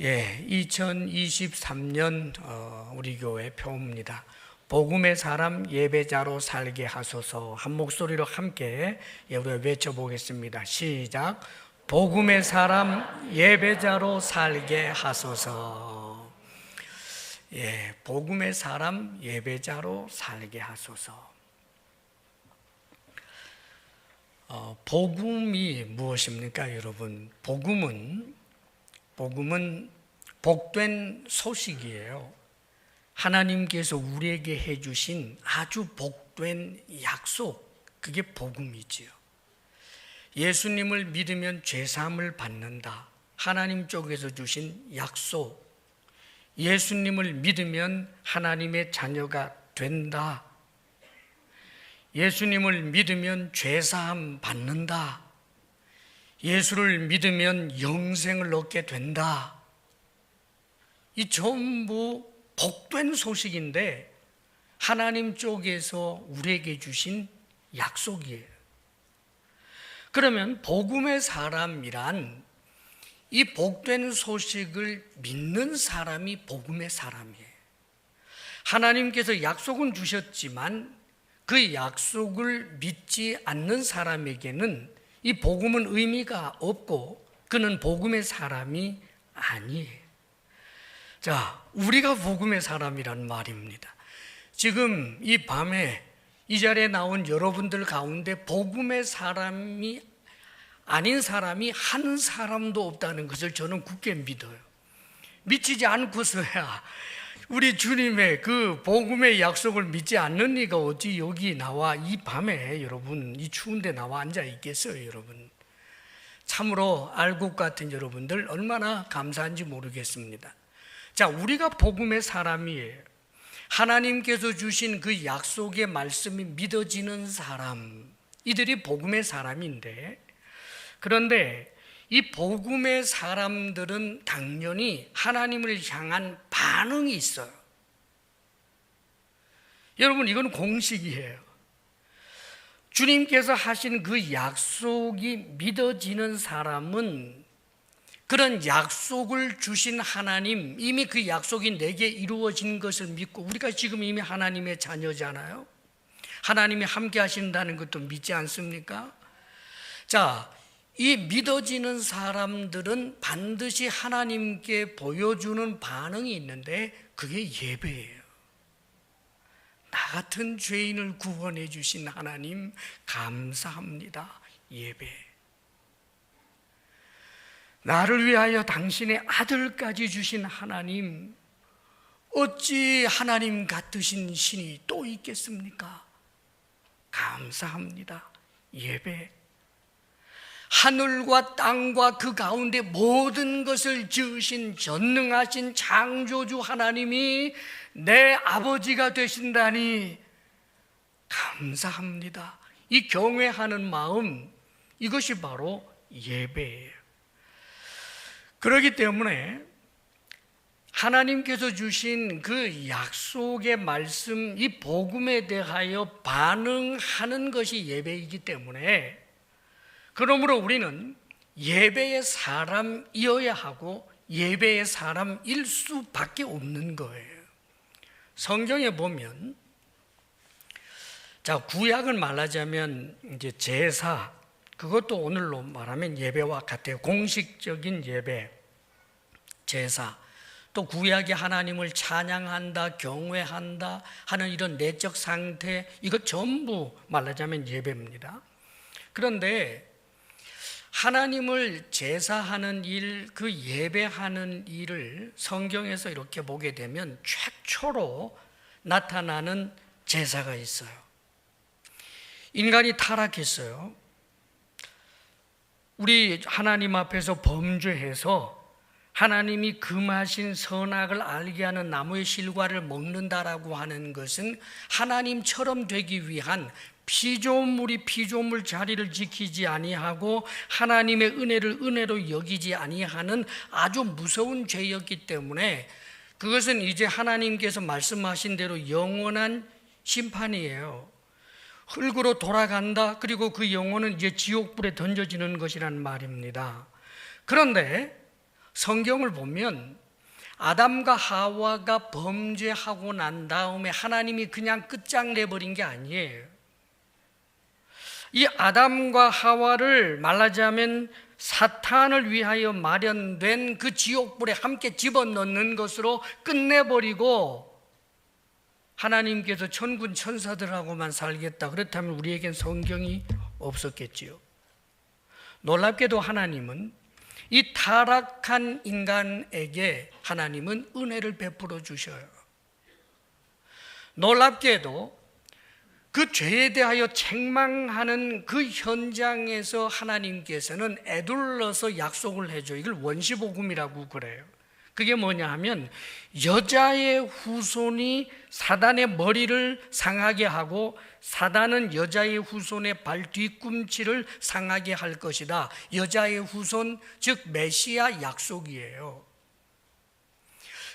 2023년 우리 교회 표입니다. 복음의 사람 예배자로 살게 하소서. 한 목소리로 함께 우리가 외쳐보겠습니다. 시작. 복음의 사람 예배자로 살게 하소서. 복음의 사람 예배자로 살게 하소서. 복음이 무엇입니까, 여러분? 복음은 복된 소식이에요. 하나님께서 우리에게 해주신 아주 복된 약속, 그게 복음이지요. 예수님을 믿으면 죄사함을 받는다. 하나님 쪽에서 주신 약속. 예수님을 믿으면 하나님의 자녀가 된다. 예수님을 믿으면 죄사함 받는다. 예수를 믿으면 영생을 얻게 된다. 이 전부 복된 소식인데 하나님 쪽에서 우리에게 주신 약속이에요. 그러면 복음의 사람이란 이 복된 소식을 믿는 사람이 복음의 사람이에요. 하나님께서 약속은 주셨지만 그 약속을 믿지 않는 사람에게는 이 복음은 의미가 없고 그는 복음의 사람이 아니에요. 자, 우리가 복음의 사람이란 말입니다. 지금 이 밤에 이 자리에 나온 여러분들 가운데 복음의 사람이 아닌 사람이 한 사람도 없다는 것을 저는 굳게 믿어요. 믿지 않고서야 우리 주님의 그 복음의 약속을 믿지 않는 이가 어찌 여기 나와 이 밤에 여러분 이 추운데 나와 앉아 있겠어요, 여러분. 참으로 알곡 같은 여러분들 얼마나 감사한지 모르겠습니다. 자, 우리가 복음의 사람이에요. 하나님께서 주신 그 약속의 말씀이 믿어지는 사람, 이들이 복음의 사람인데, 그런데 이 복음의 사람들은 당연히 하나님을 향한 반응이 있어요. 여러분, 이건 공식이에요. 주님께서 하신 그 약속이 믿어지는 사람은 그런 약속을 주신 하나님, 이미 그 약속이 내게 이루어진 것을 믿고, 우리가 지금 이미 하나님의 자녀잖아요. 하나님이 함께 하신다는 것도 믿지 않습니까? 자, 이 믿어지는 사람들은 반드시 하나님께 보여주는 반응이 있는데 그게 예배예요. 나 같은 죄인을 구원해 주신 하나님 감사합니다. 예배. 나를 위하여 당신의 아들까지 주신 하나님, 어찌 하나님 같으신 신이 또 있겠습니까? 감사합니다. 예배. 하늘과 땅과 그 가운데 모든 것을 지으신 전능하신 창조주 하나님이 내 아버지가 되신다니 감사합니다. 이 경외하는 마음, 이것이 바로 예배예요. 그렇기 때문에 하나님께서 주신 그 약속의 말씀, 이 복음에 대하여 반응하는 것이 예배이기 때문에, 그러므로 우리는 예배의 사람이어야 하고 예배의 사람일 수밖에 없는 거예요. 성경에 보면, 자, 구약을 말하자면 이제 제사, 그것도 오늘로 말하면 예배와 같아요. 공식적인 예배, 제사. 또 구약의 하나님을 찬양한다, 경외한다 하는 이런 내적 상태, 이거 전부 말하자면 예배입니다. 그런데 하나님을 제사하는 일, 그 예배하는 일을 성경에서 이렇게 보게 되면 최초로 나타나는 제사가 있어요. 인간이 타락했어요. 우리 하나님 앞에서 범죄해서 하나님이 금하신 선악을 알게 하는 나무의 실과를 먹는다라고 하는 것은 하나님처럼 되기 위한 피조물이 피조물 자리를 지키지 아니하고 하나님의 은혜를 은혜로 여기지 아니하는 아주 무서운 죄였기 때문에 그것은 이제 하나님께서 말씀하신 대로 영원한 심판이에요. 흙으로 돌아간다. 그리고 그 영혼은 이제 지옥불에 던져지는 것이란 말입니다. 그런데 성경을 보면 아담과 하와가 범죄하고 난 다음에 하나님이 그냥 끝장내버린 게 아니에요. 이 아담과 하와를 말하자면 사탄을 위하여 마련된 그 지옥불에 함께 집어넣는 것으로 끝내버리고 하나님께서 천군 천사들하고만 살겠다. 그렇다면 우리에겐 성경이 없었겠지요. 놀랍게도 하나님은 이 타락한 인간에게 하나님은 은혜를 베풀어 주셔요. 놀랍게도 그 죄에 대하여 책망하는 그 현장에서 하나님께서는 애둘러서 약속을 해줘요. 이걸 원시복음이라고 그래요. 그게 뭐냐 하면 여자의 후손이 사단의 머리를 상하게 하고 사단은 여자의 후손의 발 뒤꿈치를 상하게 할 것이다. 여자의 후손, 즉 메시아 약속이에요.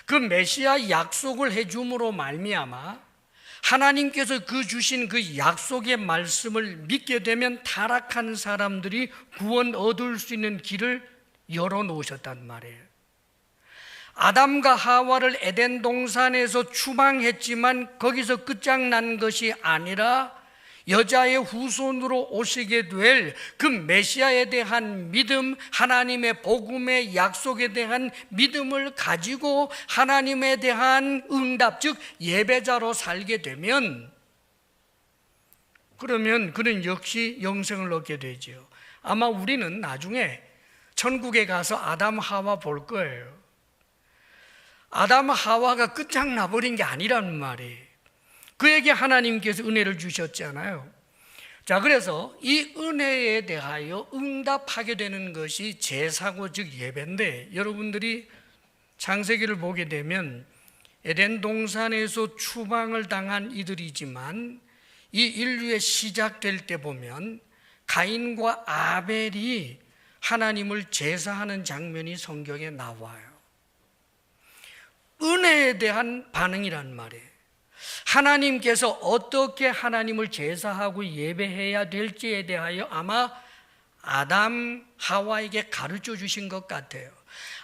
그 메시아 약속을 해줌으로 말미암아 하나님께서 그 주신 그 약속의 말씀을 믿게 되면 타락한 사람들이 구원 얻을 수 있는 길을 열어놓으셨단 말이에요. 아담과 하와를 에덴 동산에서 추방했지만 거기서 끝장난 것이 아니라 여자의 후손으로 오시게 될 그 메시아에 대한 믿음, 하나님의 복음의 약속에 대한 믿음을 가지고 하나님에 대한 응답, 즉 예배자로 살게 되면 그러면 그는 역시 영생을 얻게 되죠. 아마 우리는 나중에 천국에 가서 아담 하와 볼 거예요. 아담 하와가 끝장나버린 게 아니란 말이에요. 그에게 하나님께서 은혜를 주셨잖아요. 자, 그래서 이 은혜에 대하여 응답하게 되는 것이 제사고 즉 예배인데, 여러분들이 창세기를 보게 되면 에덴 동산에서 추방을 당한 이들이지만 이 인류의 시작될 때 보면 가인과 아벨이 하나님을 제사하는 장면이 성경에 나와요. 은혜에 대한 반응이란 말이에요. 하나님께서 어떻게 하나님을 제사하고 예배해야 될지에 대하여 아마 아담 하와에게 가르쳐 주신 것 같아요.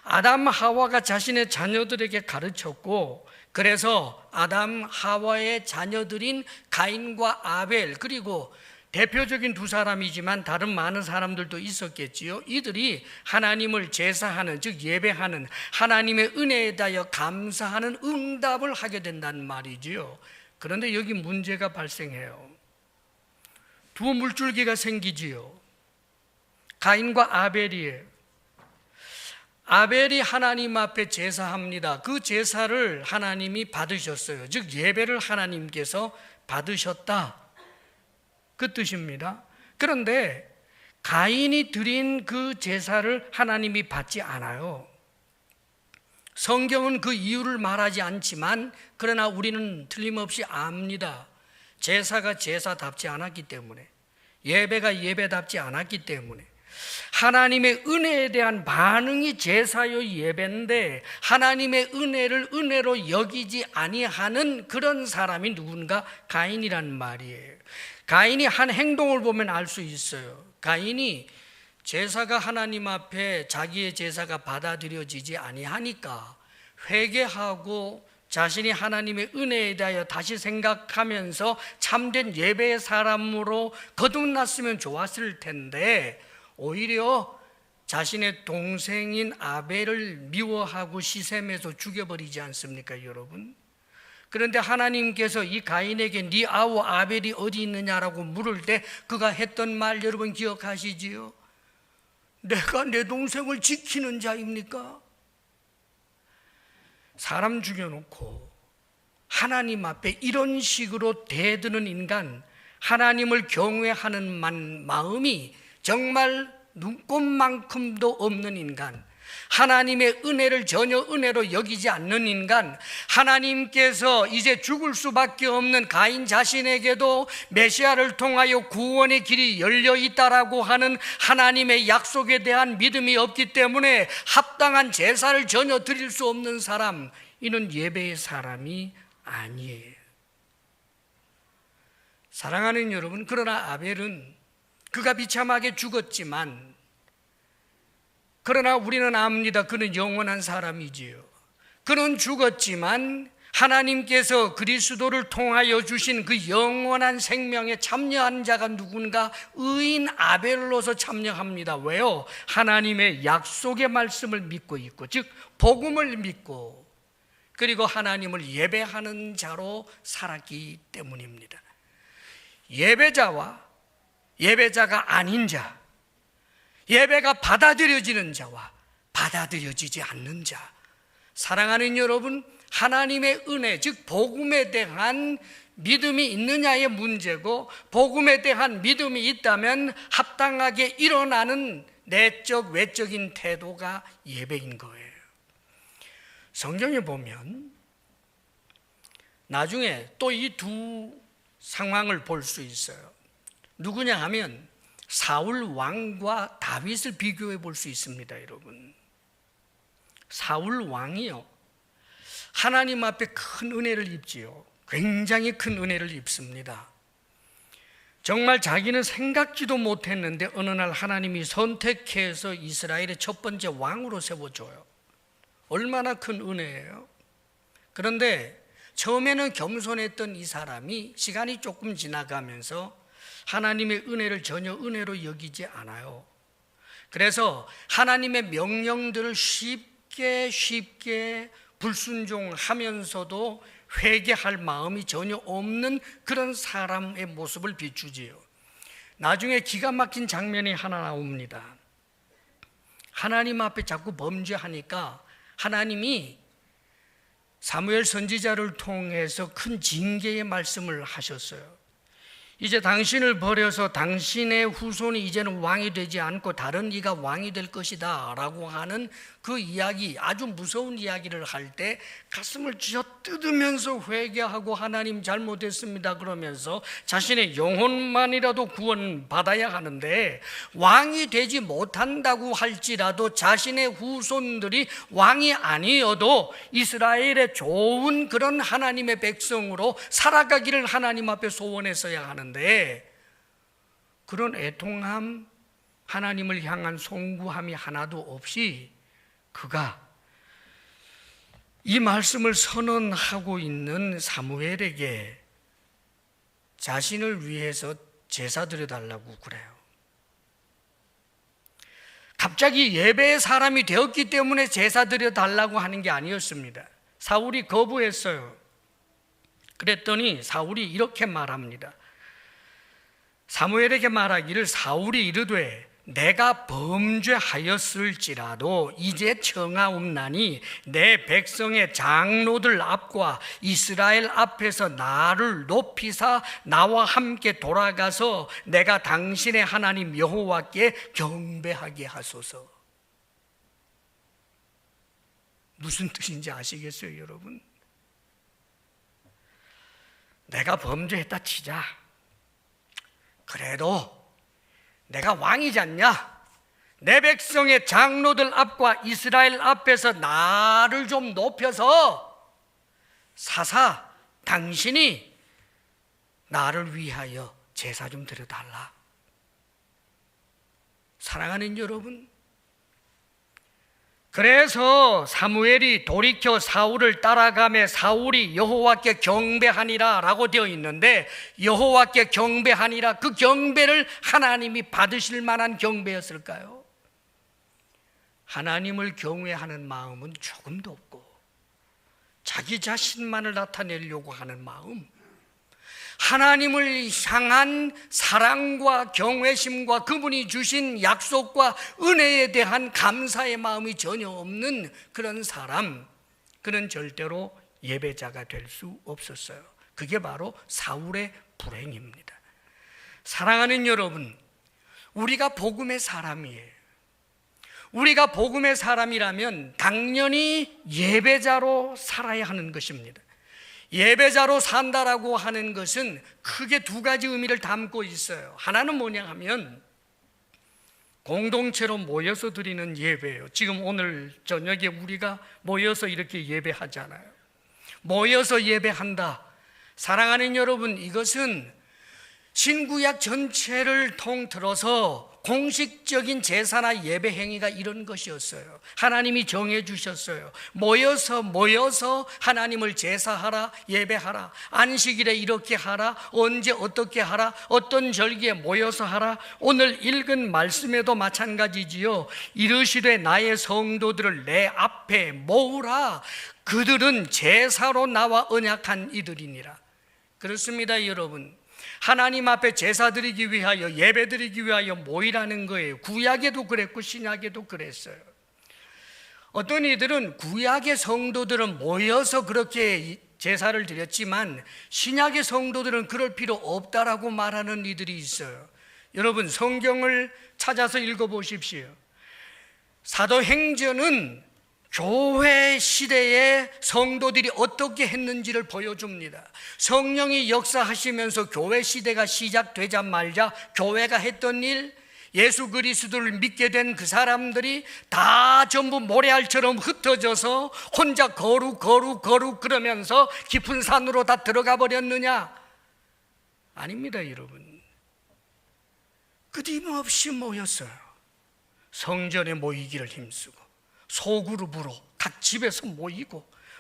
아담 하와가 자신의 자녀들에게 가르쳤고, 그래서 아담 하와의 자녀들인 가인과 아벨, 그리고 대표적인 두 사람이지만 다른 많은 사람들도 있었겠지요. 이들이 하나님을 제사하는, 즉 예배하는, 하나님의 은혜에 대하여 감사하는 응답을 하게 된다는 말이지요. 그런데 여기 문제가 발생해요. 두 물줄기가 생기지요. 가인과 아벨이에요. 아벨이 하나님 앞에 제사합니다. 그 제사를 하나님이 받으셨어요. 즉 예배를 하나님께서 받으셨다, 그 뜻입니다. 그런데 가인이 드린 그 제사를 하나님이 받지 않아요. 성경은 그 이유를 말하지 않지만 그러나 우리는 틀림없이 압니다. 제사가 제사답지 않았기 때문에, 예배가 예배답지 않았기 때문에, 하나님의 은혜에 대한 반응이 제사요 예배인데 하나님의 은혜를 은혜로 여기지 아니하는 그런 사람이 누군가 가인이란 말이에요. 가인이 한 행동을 보면 알 수 있어요. 가인이 제사가 하나님 앞에 자기의 제사가 받아들여지지 아니하니까 회개하고 자신이 하나님의 은혜에 대하여 다시 생각하면서 참된 예배의 사람으로 거듭났으면 좋았을 텐데 오히려 자신의 동생인 아벨을 미워하고 시샘해서 죽여버리지 않습니까, 여러분? 그런데 하나님께서 이 가인에게 네 아우 아벨이 어디 있느냐라고 물을 때 그가 했던 말 여러분 기억하시지요? 내가 내 동생을 지키는 자입니까? 사람 죽여놓고 하나님 앞에 이런 식으로 대드는 인간, 하나님을 경외하는 마음이 정말 눈꼽만큼도 없는 인간, 하나님의 은혜를 전혀 은혜로 여기지 않는 인간, 하나님께서 이제 죽을 수밖에 없는 가인 자신에게도 메시아를 통하여 구원의 길이 열려 있다라고 하는 하나님의 약속에 대한 믿음이 없기 때문에 합당한 제사를 전혀 드릴 수 없는 사람, 이는 예배의 사람이 아니에요. 사랑하는 여러분, 그러나 아벨은 그가 비참하게 죽었지만 그러나 우리는 압니다. 그는 영원한 사람이지요. 그는 죽었지만 하나님께서 그리스도를 통하여 주신 그 영원한 생명에 참여한 자가 누군가? 의인 아벨로서 참여합니다. 왜요? 하나님의 약속의 말씀을 믿고 있고, 즉 복음을 믿고, 그리고 하나님을 예배하는 자로 살았기 때문입니다. 예배자와 예배자가 아닌 자, 예배가 받아들여지는 자와 받아들여지지 않는 자, 사랑하는 여러분, 하나님의 은혜, 즉 복음에 대한 믿음이 있느냐의 문제고, 복음에 대한 믿음이 있다면 합당하게 일어나는 내적 외적인 태도가 예배인 거예요. 성경에 보면 나중에 또 이 두 상황을 볼 수 있어요. 누구냐 하면 사울 왕과 다윗을 비교해 볼 수 있습니다. 여러분, 사울 왕이요, 하나님 앞에 큰 은혜를 입지요. 굉장히 큰 은혜를 입습니다. 정말 자기는 생각지도 못했는데 어느 날 하나님이 선택해서 이스라엘의 첫 번째 왕으로 세워줘요. 얼마나 큰 은혜예요. 그런데 처음에는 겸손했던 이 사람이 시간이 조금 지나가면서 하나님의 은혜를 전혀 은혜로 여기지 않아요. 그래서 하나님의 명령들을 쉽게 불순종하면서도 회개할 마음이 전혀 없는 그런 사람의 모습을 비추지요. 나중에 기가 막힌 장면이 하나 나옵니다. 하나님 앞에 자꾸 범죄하니까 하나님이 사무엘 선지자를 통해서 큰 징계의 말씀을 하셨어요. 이제 당신을 버려서 당신의 후손이 이제는 왕이 되지 않고 다른 이가 왕이 될 것이다 라고 하는 그 이야기, 아주 무서운 이야기를 할 때 가슴을 쥐어 뜯으면서 회개하고 하나님 잘못했습니다 그러면서 자신의 영혼만이라도 구원받아야 하는데, 왕이 되지 못한다고 할지라도 자신의 후손들이 왕이 아니어도 이스라엘의 좋은 그런 하나님의 백성으로 살아가기를 하나님 앞에 소원했어야 하는데, 그런 애통함, 하나님을 향한 송구함이 하나도 없이 그가 이 말씀을 선언하고 있는 사무엘에게 자신을 위해서 제사 드려달라고 그래요. 갑자기 예배의 사람이 되었기 때문에 제사 드려달라고 하는 게 아니었습니다. 사울이 거부했어요. 그랬더니 사울이 이렇게 말합니다. 사무엘에게 말하기를, 사울이 이르되 내가 범죄하였을지라도 이제 청하옵나니 내 백성의 장로들 앞과 이스라엘 앞에서 나를 높이사 나와 함께 돌아가서 내가 당신의 하나님 여호와께 경배하게 하소서. 무슨 뜻인지 아시겠어요, 여러분? 내가 범죄했다 치자. 그래도 내가 왕이지 않냐? 내 백성의 장로들 앞과 이스라엘 앞에서 나를 좀 높여서 사사 당신이 나를 위하여 제사 좀 드려달라. 사랑하는 여러분, 그래서 사무엘이 돌이켜 사울을 따라가며 사울이 여호와께 경배하니라 라고 되어 있는데, 여호와께 경배하니라, 그 경배를 하나님이 받으실 만한 경배였을까요? 하나님을 경외하는 마음은 조금도 없고 자기 자신만을 나타내려고 하는 마음, 하나님을 향한 사랑과 경외심과 그분이 주신 약속과 은혜에 대한 감사의 마음이 전혀 없는 그런 사람, 그는 절대로 예배자가 될 수 없었어요. 그게 바로 사울의 불행입니다. 사랑하는 여러분, 우리가 복음의 사람이에요. 우리가 복음의 사람이라면 당연히 예배자로 살아야 하는 것입니다. 예배자로 산다라고 하는 것은 크게 두 가지 의미를 담고 있어요. 하나는 뭐냐 하면 공동체로 모여서 드리는 예배예요. 지금 오늘 저녁에 우리가 모여서 이렇게 신구약 전체를 통틀어서 공식적인 제사나 예배 행위가 이런 것이었어요. 하나님이 정해 주셨어요. 모여서 하나님을 제사하라, 예배하라. 안식일에 이렇게 하라, 언제 어떻게 하라, 어떤 절기에 모여서 하라. 오늘 읽은 말씀에도 마찬가지지요. 이르시되 나의 성도들을 내 앞에 모으라. 그들은 제사로 나와 언약한 이들이니라. 그렇습니다, 여러분. 하나님 앞에 제사 드리기 위하여, 예배 드리기 위하여 모이라는 거예요. 구약에도 그랬고 신약에도 그랬어요. 어떤 이들은 구약의 성도들은 모여서 그렇게 제사를 드렸지만 신약의 성도들은 그럴 필요 없다라고 말하는 이들이 있어요. 여러분, 성경을 찾아서 읽어보십시오. 사도행전은 교회 시대에 성도들이 어떻게 했는지를 보여줍니다. 성령이 역사하시면서 교회 시대가 시작되자마자 교회가 했던 일, 예수 그리스도를 믿게 된 그 사람들이 다 전부 모래알처럼 흩어져서 혼자 거룩 그러면서 깊은 산으로 다 들어가 버렸느냐? 아닙니다, 여러분. 끊임없이 모였어요. 성전에 모이기를 힘쓰고 소그룹으로 각 집에서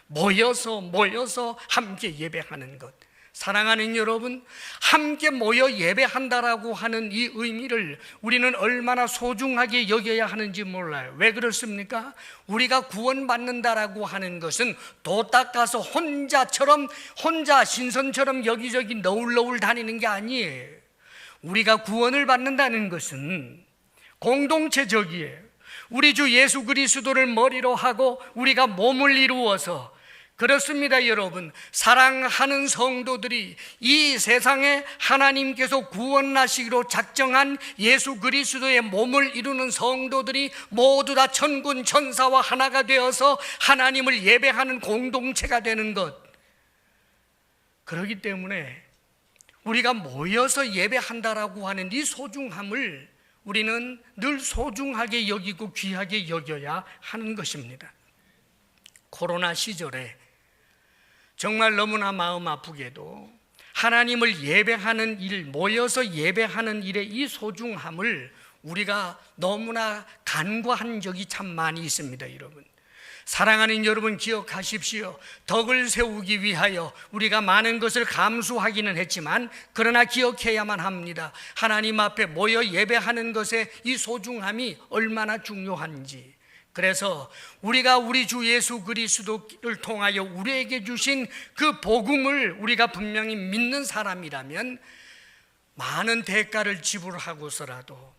모여서 함께 예배하는 것. 사랑하는 여러분, 함께 모여 예배한다라고 하는 이 의미를 우리는 얼마나 소중하게 여겨야 하는지 몰라요. 왜 그렇습니까? 우리가 구원받는다라고 하는 것은 도 닦아서 혼자 신선처럼 여기저기 너울너울 다니는 게 아니에요. 우리가 구원을 받는다는 것은 공동체적이에요. 우리 주 예수 그리스도를 머리로 하고 우리가 몸을 이루어서, 그렇습니다, 여러분. 사랑하는 성도들이 이 세상에 하나님께서 구원하시기로 작정한 예수 그리스도의 몸을 이루는 성도들이 모두 다 천군 천사와 하나가 되어서 하나님을 예배하는 공동체가 되는 것. 그렇기 때문에 우리가 모여서 예배한다라고 하는 이 소중함을 우리는 늘 소중하게 여기고 귀하게 여겨야 하는 것입니다. 코로나 시절에 정말 너무나 마음 아프게도 하나님을 예배하는 일, 모여서 예배하는 일의 이 소중함을 우리가 너무나 간과한 적이 참 많이 있습니다, 여러분. 사랑하는 여러분, 기억하십시오. 덕을 세우기 위하여 우리가 많은 것을 감수하기는 했지만 그러나 기억해야만 합니다. 하나님 앞에 모여 예배하는 것의 이 소중함이 얼마나 중요한지. 그래서 우리가 우리 주 예수 그리스도를 통하여 우리에게 주신 그 복음을 우리가 분명히 믿는 사람이라면 많은 대가를 지불하고서라도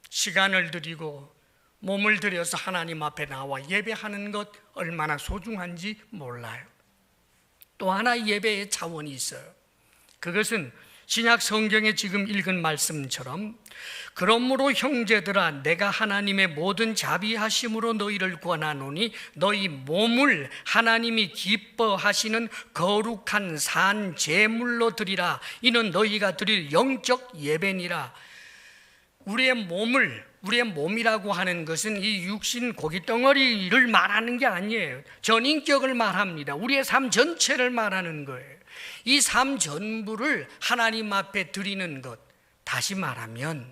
시간을 들이고 몸을 들여서 하나님 앞에 나와 예배하는 것 얼마나 소중한지 몰라요. 또 하나 예배의 차원이 있어요. 그것은 신약 성경에 지금 읽은 말씀처럼, 그러므로 형제들아 내가 하나님의 모든 자비하심으로 너희를 권하노니 너희 몸을 하나님이 기뻐하시는 거룩한 산 제물로 드리라. 이는 너희가 드릴 영적 예배니라. 우리의 몸이라고 하는 것은 이 육신 고깃덩어리를 말하는 게 아니에요. 전인격을 말합니다. 우리의 삶 전체를 말하는 거예요. 이 삶 전부를 하나님 앞에 드리는 것. 다시 말하면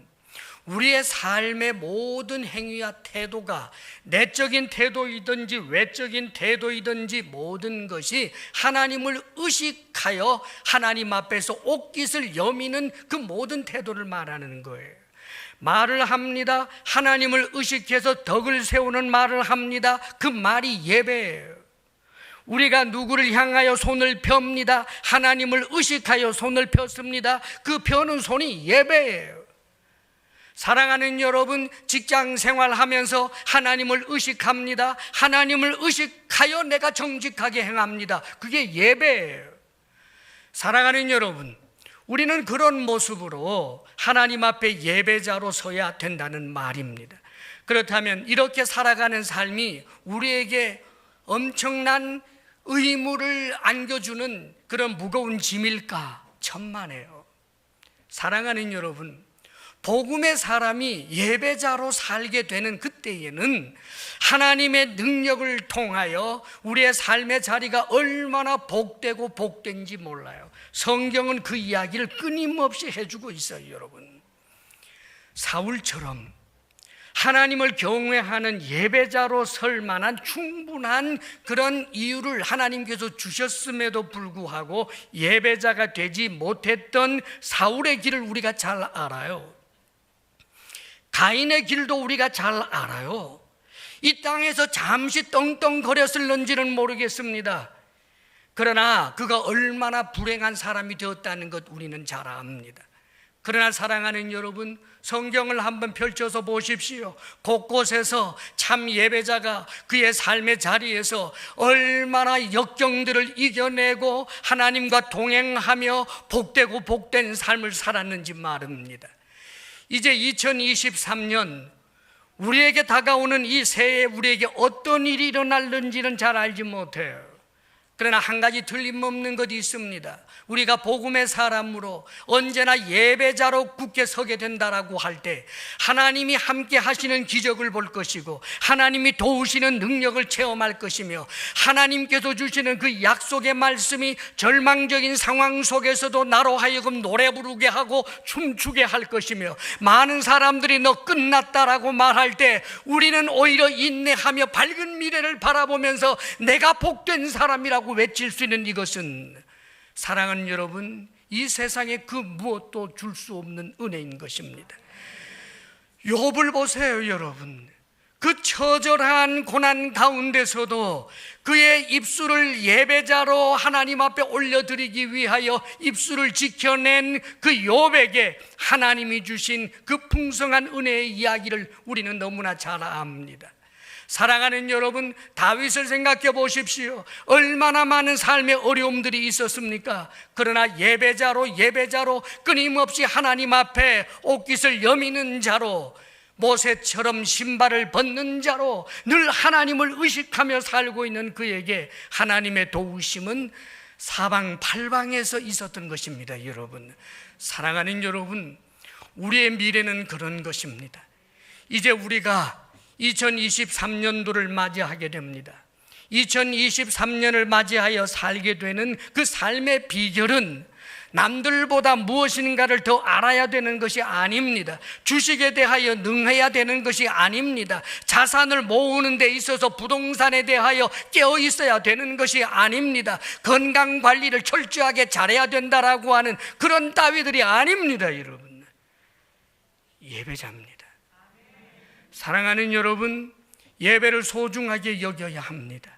우리의 삶의 모든 행위와 태도가 내적인 태도이든지 외적인 태도이든지 모든 것이 하나님을 의식하여 하나님 앞에서 옷깃을 여미는 그 모든 태도를 말하는 거예요. 말을 합니다. 하나님을 의식해서 덕을 세우는 말을 합니다. 그 말이 예배예요. 우리가 누구를 향하여 손을 펴입니다. 하나님을 의식하여 손을 폈습니다. 그 펴는 손이 예배예요. 사랑하는 여러분, 직장 생활하면서 하나님을 의식합니다. 하나님을 의식하여 내가 정직하게 행합니다. 그게 예배예요. 사랑하는 여러분, 우리는 그런 모습으로 하나님 앞에 예배자로 서야 된다는 말입니다. 그렇다면 이렇게 살아가는 삶이 우리에게 엄청난 의무를 안겨주는 그런 무거운 짐일까? 천만에요. 사랑하는 여러분, 복음의 사람이 예배자로 살게 되는 그때에는 하나님의 능력을 통하여 우리의 삶의 자리가 얼마나 복되고 복된지 몰라요. 성경은 그 이야기를 끊임없이 해주고 있어요. 여러분, 사울처럼 하나님을 경외하는 예배자로 설 만한 충분한 그런 이유를 하나님께서 주셨음에도 불구하고 예배자가 되지 못했던 사울의 길을 우리가 잘 알아요. 가인의 길도 우리가 잘 알아요. 이 땅에서 잠시 떵떵거렸을는지는 모르겠습니다. 그러나 그가 얼마나 불행한 사람이 되었다는 것 우리는 잘 압니다. 그러나 사랑하는 여러분, 성경을 한번 펼쳐서 보십시오. 곳곳에서 참 예배자가 그의 삶의 자리에서 얼마나 역경들을 이겨내고 하나님과 동행하며 복되고 복된 삶을 살았는지 말입니다. 이제 2023년 우리에게 다가오는 이 새해에 우리에게 어떤 일이 일어날는지는 잘 알지 못해요. 그러나 한 가지 틀림없는 것이 있습니다. 우리가 복음의 사람으로 언제나 예배자로 굳게 서게 된다라고 할 때 하나님이 함께 하시는 기적을 볼 것이고 하나님이 도우시는 능력을 체험할 것이며 하나님께서 주시는 그 약속의 말씀이 절망적인 상황 속에서도 나로 하여금 노래 부르게 하고 춤추게 할 것이며 많은 사람들이 너 끝났다라고 말할 때 우리는 오히려 인내하며 밝은 미래를 바라보면서 내가 복된 사람이라고 외칠 수 있는 이것은, 사랑하는 여러분, 이 세상에 그 무엇도 줄 수 없는 은혜인 것입니다. 욥을 보세요. 여러분, 그 처절한 고난 가운데서도 그의 입술을 예배자로 하나님 앞에 올려드리기 위하여 입술을 지켜낸 그 욥에게 하나님이 주신 그 풍성한 은혜의 이야기를 우리는 너무나 잘 압니다. 사랑하는 여러분, 다윗을 생각해 보십시오. 얼마나 많은 삶의 어려움들이 있었습니까? 그러나 예배자로 끊임없이 하나님 앞에 옷깃을 여미는 자로, 모세처럼 신발을 벗는 자로 늘 하나님을 의식하며 살고 있는 그에게 하나님의 도우심은 사방팔방에서 있었던 것입니다. 여러분, 사랑하는 여러분, 우리의 미래는 그런 것입니다. 이제 우리가 2023년도를 맞이하게 됩니다. 2023년을 맞이하여 살게 되는 그 삶의 비결은 남들보다 무엇인가를 더 알아야 되는 것이 아닙니다. 주식에 대하여 능해야 되는 것이 아닙니다. 자산을 모으는 데 있어서 부동산에 대하여 깨어 있어야 되는 것이 아닙니다. 건강관리를 철저하게 잘해야 된다라고 하는 그런 따위들이 아닙니다. 여러분, 예배자입니다. 사랑하는 여러분, 예배를 소중하게 여겨야 합니다.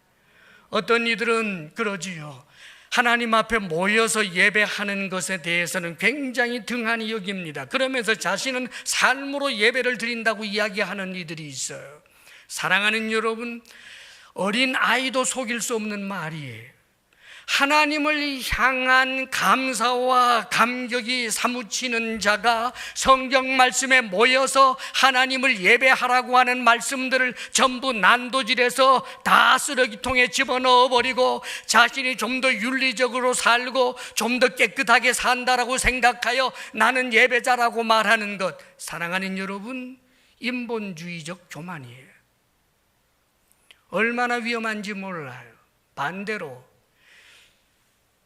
어떤 이들은 그러지요. 하나님 앞에 모여서 예배하는 것에 대해서는 굉장히 등한히 여깁니다. 그러면서 자신은 삶으로 예배를 드린다고 이야기하는 이들이 있어요. 사랑하는 여러분, 어린 아이도 속일 수 없는 말이에요. 하나님을 향한 감사와 감격이 사무치는 자가 성경 말씀에 모여서 하나님을 예배하라고 하는 말씀들을 전부 난도질해서 다 쓰레기통에 집어넣어 버리고 자신이 좀 더 윤리적으로 살고 좀 더 깨끗하게 산다라고 생각하여 나는 예배자라고 말하는 것, 사랑하는 여러분, 인본주의적 교만이에요. 얼마나 위험한지 몰라요. 반대로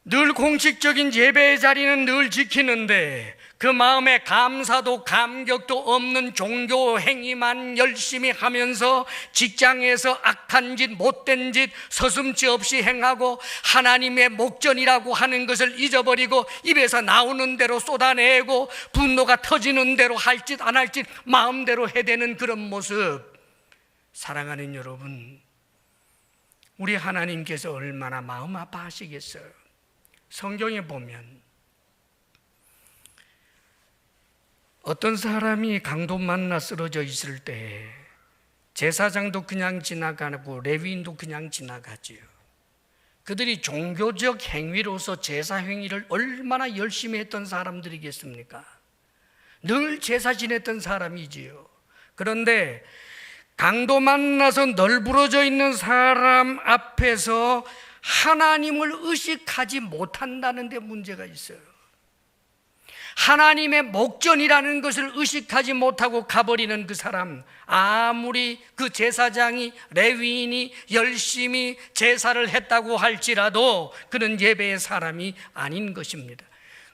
늘 공식적인 예배의 자리는 늘 지키는데 그 마음에 감사도 감격도 없는 종교 행위만 열심히 하면서 직장에서 악한 짓, 못된 짓 서슴지 없이 행하고 하나님의 목전이라고 하는 것을 잊어버리고 입에서 나오는 대로 쏟아내고 분노가 터지는 대로 할 짓 안 할 짓 마음대로 해대는 그런 모습, 사랑하는 여러분, 우리 하나님께서 얼마나 마음 아파하시겠어요. 성경에 보면 어떤 사람이 강도 만나 쓰러져 있을 때 제사장도 그냥 지나가고 레위인도 그냥 지나가지요. 그들이 종교적 행위로서 제사 행위를 얼마나 열심히 했던 사람들이겠습니까? 늘 제사 지냈던 사람이지요. 그런데 강도 만나서 널브러져 있는 사람 앞에서 하나님을 의식하지 못한다는 데 문제가 있어요. 하나님의 목전이라는 것을 의식하지 못하고 가버리는 그 사람, 아무리 그 제사장이, 레위인이 열심히 제사를 했다고 할지라도 그는 예배의 사람이 아닌 것입니다.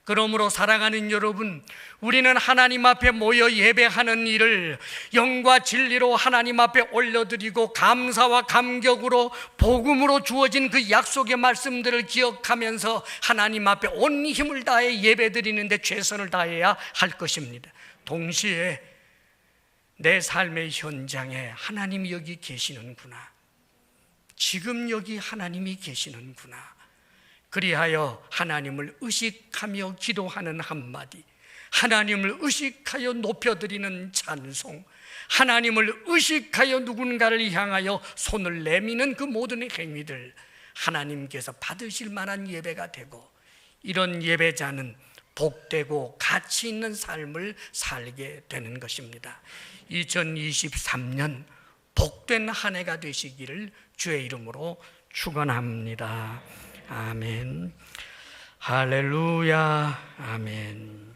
그러므로 사랑하는 여러분, 우리는 하나님 앞에 모여 예배하는 일을 영과 진리로 하나님 앞에 올려드리고 감사와 감격으로 복음으로 주어진 그 약속의 말씀들을 기억하면서 하나님 앞에 온 힘을 다해 예배드리는데 최선을 다해야 할 것입니다. 동시에 내 삶의 현장에 하나님이 여기 계시는구나, 지금 여기 하나님이 계시는구나, 그리하여 하나님을 의식하며 기도하는 한마디, 하나님을 의식하여 높여드리는 찬송, 하나님을 의식하여 누군가를 향하여 손을 내미는 그 모든 행위들, 하나님께서 받으실 만한 예배가 되고, 이런 예배자는 복되고 가치 있는 삶을 살게 되는 것입니다. 2023년 복된 한 해가 되시기를 주의 이름으로 축원합니다. 아멘. 할렐루야. 아멘.